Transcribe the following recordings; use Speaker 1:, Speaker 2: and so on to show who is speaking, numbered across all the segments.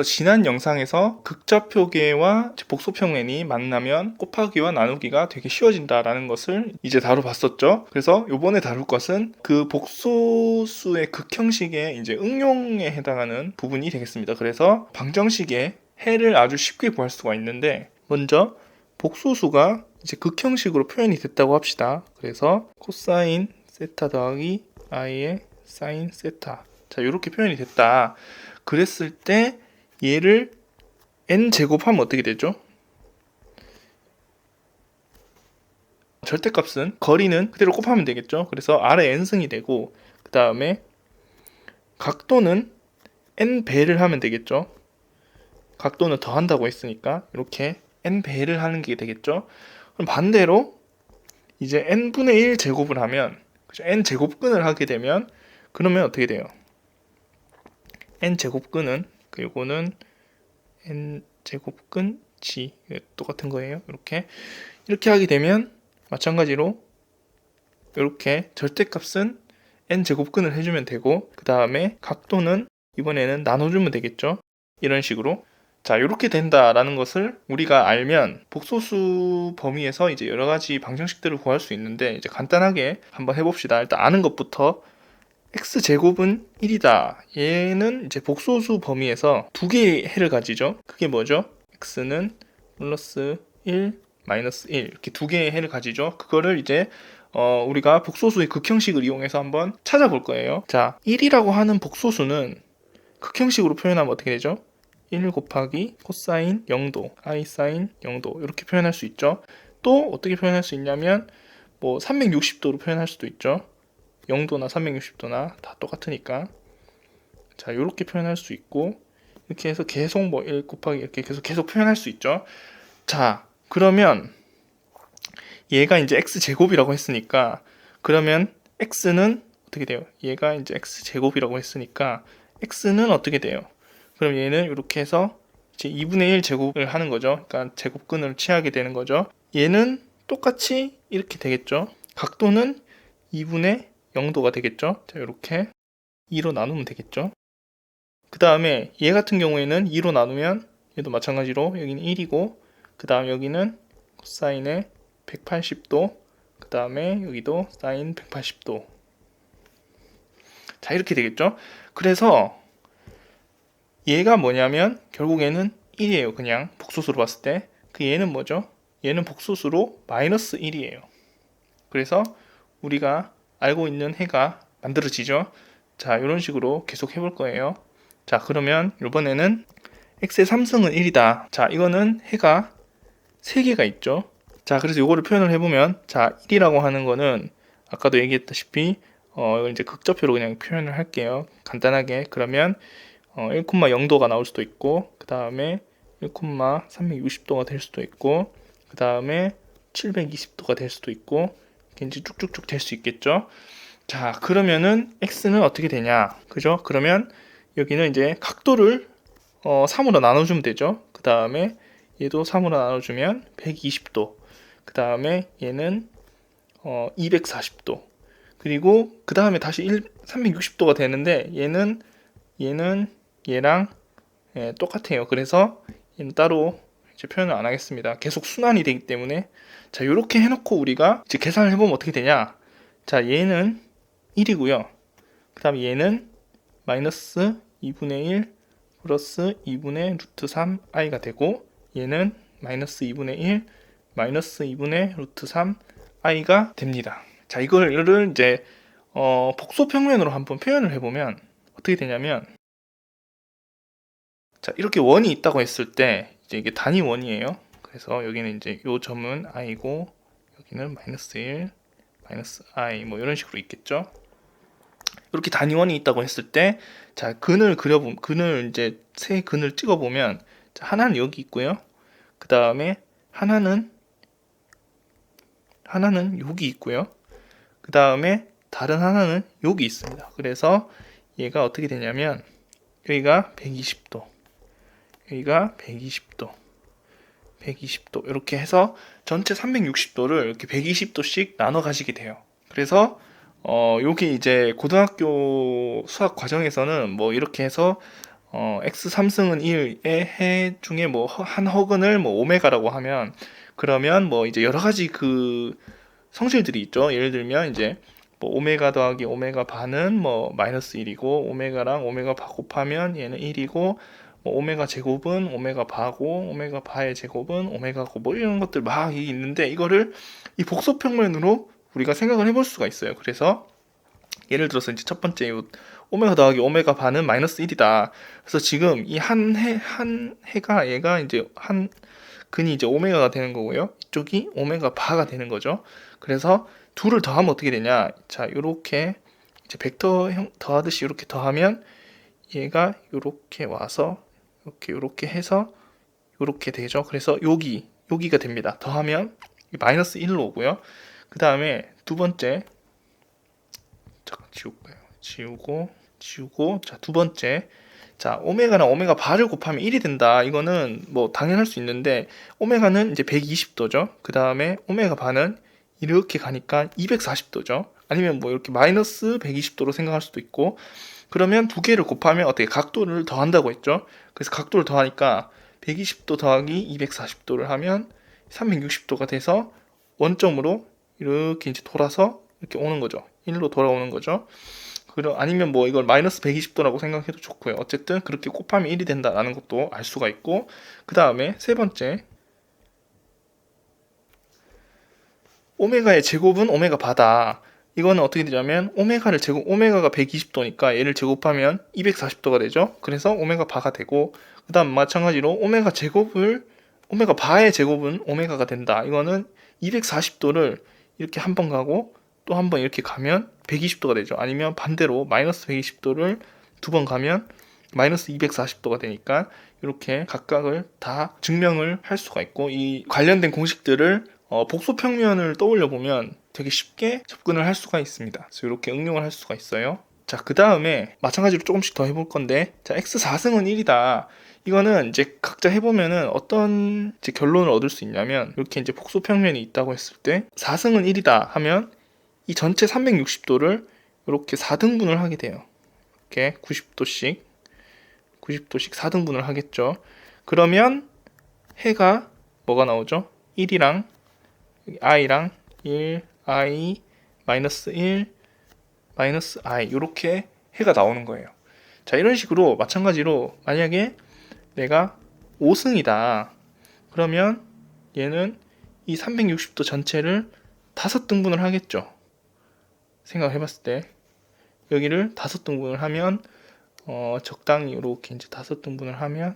Speaker 1: 지난 영상에서 극좌표계와 복소평면이 만나면 곱하기와 나누기가 되게 쉬워진다라는 것을 이제 다뤄봤었죠. 그래서 이번에 다룰 것은 그 복소수의 극형식의 이제 응용에 해당하는 부분이 되겠습니다. 그래서 방정식의 해를 아주 쉽게 구할 수가 있는데, 먼저 복소수가 이제 극형식으로 표현이 됐다고 합시다. 그래서 코사인 세타 더하기 i의 사인 세타, 자 이렇게 표현이 됐다 그랬을 때 얘를 n제곱하면 어떻게 되죠? 절대값은 거리는 그대로 곱하면 되겠죠. 그래서 r의 n승이 되고, 그 다음에 각도는 n배를 하면 되겠죠. 각도는 더한다고 했으니까 이렇게 n배를 하는 게 되겠죠. 그럼 반대로 이제 n분의 1 제곱을 하면, 그죠? n제곱근을 하게 되면 그러면 어떻게 돼요? n제곱근은, 그리고는 n제곱근 g 똑같은 거예요. 이렇게 하게 되면 마찬가지로 이렇게 절대값은 n제곱근을 해주면 되고, 그 다음에 각도는 이번에는 나눠주면 되겠죠. 이런 식으로. 자, 이렇게 된다라는 것을 우리가 알면 복소수 범위에서 이제 여러 가지 방정식들을 구할 수 있는데, 이제 간단하게 한번 해봅시다. 일단 아는 것부터. x제곱은 1이다. 얘는 이제 복소수 범위에서 두 개의 해를 가지죠. 그게 뭐죠? x는 플러스 1, 마이너스 1 이렇게 두 개의 해를 가지죠. 그거를 이제 우리가 복소수의 극형식을 이용해서 한번 찾아볼 거예요. 자, 1이라고 하는 복소수는 극형식으로 표현하면 어떻게 되죠? 1 곱하기 코사인 0도, i 사인 0도 이렇게 표현할 수 있죠. 또 어떻게 표현할 수 있냐면 뭐 360도로 표현할 수도 있죠. 0도나 360도나 다 똑같으니까. 자, 이렇게 표현할 수 있고, 이렇게 해서 계속 뭐 1 곱하기 이렇게 계속 표현할 수 있죠. 자, 그러면 얘가 이제 x제곱이라고 했으니까, 그러면 x는 어떻게 돼요? 얘가 이제 x제곱이라고 했으니까 x는 어떻게 돼요? 그럼 얘는 이렇게 해서 이제 2분의 1 제곱을 하는 거죠. 그러니까 제곱근을 취하게 되는 거죠. 얘는 똑같이 이렇게 되겠죠. 각도는 2분의 0도가 되겠죠. 자, 이렇게 2로 나누면 되겠죠. 그 다음에 얘 같은 경우에는 2로 나누면 얘도 마찬가지로 여기는 1이고, 그 다음 여기는 코사인의 180도, 그 다음에 여기도 사인 180도. 자, 이렇게 되겠죠. 그래서 얘가 뭐냐면 결국에는 1이에요. 그냥 복소수로 봤을 때. 그 얘는 뭐죠? 얘는 복소수로 마이너스 1이에요. 그래서 우리가 알고 있는 해가 만들어지죠. 자, 이런 식으로 계속 해볼 거예요. 자, 그러면 이번에는 x의 3승은 1이다. 자, 이거는 해가 3개가 있죠. 자, 그래서 이거를 표현을 해보면, 자, 1이라고 하는 거는 아까도 얘기했다시피 이걸 이제 극좌표로 그냥 표현을 할게요. 간단하게. 그러면 1,0도가 나올 수도 있고, 그 다음에 1,360도가 될 수도 있고, 그 다음에 720도가 될 수도 있고, 이제 쭉쭉쭉 될 수 있겠죠. 자, 그러면은 x는 어떻게 되냐, 그죠? 그러면 여기는 이제 각도를 3으로 나눠주면 되죠. 그 다음에 얘도 3으로 나눠주면 120도, 그 다음에 얘는 240도, 그리고 그 다음에 다시 360도가 되는데 얘는 얘랑 똑같아요. 그래서 얘는 따로 이제 표현을 안 하겠습니다. 계속 순환이 되기 때문에. 자, 이렇게 해놓고 우리가 이제 계산을 해보면 어떻게 되냐. 자, 얘는 1이고요. 그 다음에 얘는 마이너스 2분의 1 플러스 2분의 루트 3 i가 되고, 얘는 마이너스 2분의 1 마이너스 2분의 루트 3 i가 됩니다. 자, 이거를 이제 복소평면으로 한번 표현을 해보면 어떻게 되냐면, 자, 이렇게 원이 있다고 했을 때 이제 이게 단위 원이에요. 그래서 여기는 이제 요 점은 i고, 여기는 마이너스 1, 마이너스 i 뭐 이런 식으로 있겠죠. 이렇게 단위원이 있다고 했을 때, 자, 근을 이제 세 근을 찍어보면, 자, 하나는 여기 있고요. 그 다음에 하나는 여기 있고요. 그 다음에 다른 하나는 여기 있습니다. 그래서 얘가 어떻게 되냐면, 여기가 120도, 여기가 120도, 120도 이렇게 해서 전체 360도를 이렇게 120도씩 나눠 가지게 돼요. 그래서 요게 이제 고등학교 수학 과정에서는 뭐 이렇게 해서 x 3승은 1의 해 중에 뭐 한 허근을 뭐 오메가라고 하면, 그러면 뭐 이제 여러 가지 그 성질들이 있죠. 예를 들면 이제 뭐 오메가 더하기 오메가 반은 뭐 마이너스 1이고, 오메가랑 오메가 바 곱하면 얘는 1이고, 뭐 오메가 제곱은 오메가 바고, 오메가 바의 제곱은 오메가고, 뭐 이런 것들 막 있는데, 이거를 이 복소평면으로 우리가 생각을 해볼 수가 있어요. 그래서 예를 들어서 이제 첫 번째 오메가 더하기 오메가 반은 마이너스 1이다. 그래서 지금 이 한 해가 얘가 이제 한 근이 이제 오메가가 되는 거고요. 이쪽이 오메가 바가 되는 거죠. 그래서 둘을 더하면 어떻게 되냐? 자, 요렇게 이제 벡터 형 더하듯이 이렇게 더하면 얘가 요렇게 와서 요렇게 해서 요렇게 되죠. 그래서 여기가 됩니다. 더하면 마이너스 1로 오고요. 그 다음에 두 번째, 잠깐 지우고, 자, 두 번째, 자, 오메가랑 오메가 바를 곱하면 1이 된다. 이거는 뭐 당연할 수 있는데, 오메가는 이제 120도죠. 그 다음에 오메가 바는 이렇게 가니까 240도죠. 아니면 뭐 이렇게 마이너스 120도로 생각할 수도 있고, 그러면 두 개를 곱하면 어떻게 각도를 더한다고 했죠. 그래서 각도를 더하니까 120도 더하기 240도를 하면 360도가 돼서 원점으로 이렇게 이제 돌아서 이렇게 오는 거죠. 1로 돌아오는 거죠. 아니면 뭐 이걸 마이너스 120도라고 생각해도 좋고요. 어쨌든 그렇게 곱하면 1이 된다라는 것도 알 수가 있고, 그 다음에 세 번째, 오메가의 제곱은 오메가 바다. 이거는 어떻게 되냐면 오메가가 120도니까 얘를 제곱하면 240도가 되죠. 그래서 오메가 바가 되고, 그 다음 마찬가지로 오메가 바의 제곱은 오메가가 된다. 이거는 240도를 이렇게 한 번 가고 또 한 번 이렇게 가면 120도가 되죠. 아니면 반대로 마이너스 120도를 두 번 가면 마이너스 240도가 되니까 이렇게 각각을 다 증명을 할 수가 있고, 이 관련된 공식들을 복소평면을 떠올려 보면 되게 쉽게 접근을 할 수가 있습니다. 그래서 이렇게 응용을 할 수가 있어요. 자, 그 다음에 마찬가지로 조금씩 더 해볼 건데, 자, x 4승은 1이다. 이거는 이제 각자 해보면은 어떤 이제 결론을 얻을 수 있냐면, 이렇게 이제 복소평면이 있다고 했을 때 4승은 1이다 하면 이 전체 360도를 이렇게 4등분을 하게 돼요. 이렇게 90도씩 4등분을 하겠죠. 그러면 해가 뭐가 나오죠? 1이랑 i랑 1, i, 마이너스 1, 마이너스 i, 이렇게 해가 나오는 거예요. 자, 이런 식으로 마찬가지로 만약에 내가 5승이다. 그러면 얘는 이 360도 전체를 5등분을 하겠죠. 생각해봤을 때 여기를 5등분을 하면 적당히 이렇게 이제 5등분을 하면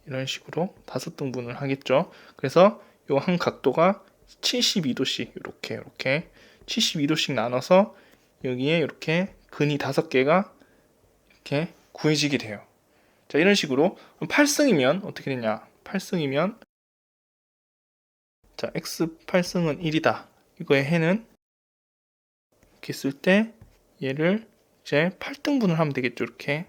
Speaker 1: 이런 식으로 5등분을 하겠죠. 그래서 요 한 각도가 72도씩 이렇게 72도씩 나눠서 여기에 이렇게 근이 5개가 이렇게 구해지게 돼요. 자, 이런 식으로 8승이면 어떻게 되냐? 8승이면 자, x 8승은 1이다. 이거의 해는 이렇게 쓸 때 얘를 이제 8등분을 하면 되겠죠. 이렇게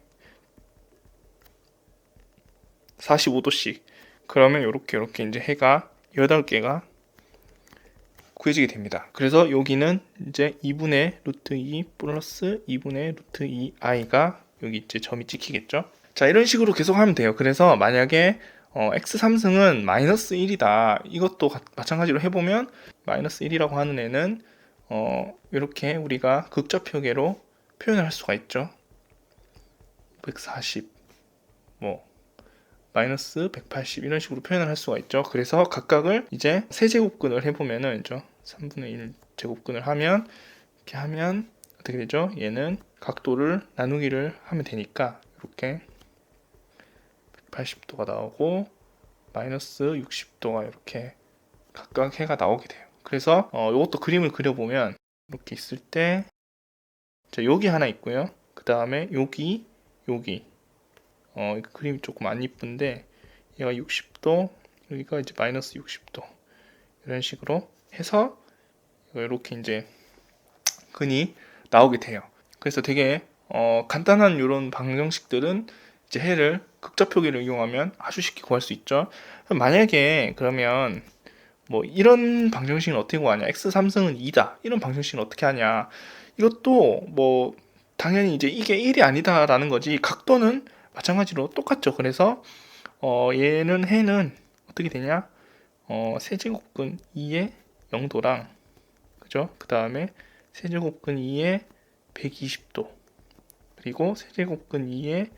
Speaker 1: 45도씩. 그러면 이렇게 이제 해가 8개가 구해지게 됩니다. 그래서 여기는 이제 2분의 루트 2 플러스 2분의 루트 2i가 여기 이제 점이 찍히겠죠. 자, 이런 식으로 계속 하면 돼요. 그래서 만약에 x 3승은 마이너스 1이다. 이것도 마찬가지로 해보면 마이너스 1이라고 하는 애는 이렇게 우리가 극좌표계로 표현을 할 수가 있죠. 140, 뭐 마이너스 180 이런 식으로 표현을 할 수가 있죠. 그래서 각각을 이제 세제곱근을 해보면은 이제 3분의 1 제곱근을 하면 이렇게 하면 어떻게 되죠? 얘는 각도를 나누기를 하면 되니까 이렇게 180도가 나오고 마이너스 60도가 이렇게 각각 해가 나오게 돼요. 그래서 이것도 그림을 그려보면 이렇게 있을 때 자, 여기 하나 있고요. 그 다음에 여기 그림이 조금 안 이쁜데 얘가 60도, 여기가 이제 마이너스 60도 이런 식으로 해서 이렇게 이제 근이 나오게 돼요. 그래서 되게 간단한 이런 방정식들은 이제 해를 극좌표기를 이용하면 아주 쉽게 구할 수 있죠. 만약에 그러면 뭐 이런 방정식은 어떻게 구하냐? x 3승은 2다. 이런 방정식은 어떻게 하냐? 이것도 뭐 당연히 이제 이게 1이 아니다라는 거지. 각도는 마찬가지로 똑같죠. 그래서 얘는 해는 어떻게 되냐? 세제곱근 2의 0도랑 그죠? 그 다음에 세제곱근 2의 120도 그리고 세제곱근 2의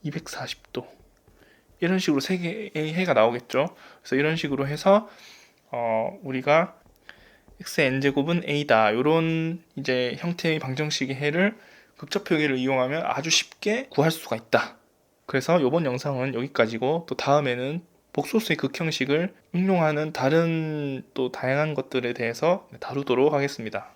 Speaker 1: 240도 이런 식으로 세 개의 해가 나오겠죠. 그래서 이런 식으로 해서 우리가 xn제곱은 a다 이런 이제 형태의 방정식의 해를 극적 표기를 이용하면 아주 쉽게 구할 수가 있다. 그래서 이번 영상은 여기까지고 또 다음에는 복소수의 극형식을 응용하는 다른 또 다양한 것들에 대해서 다루도록 하겠습니다.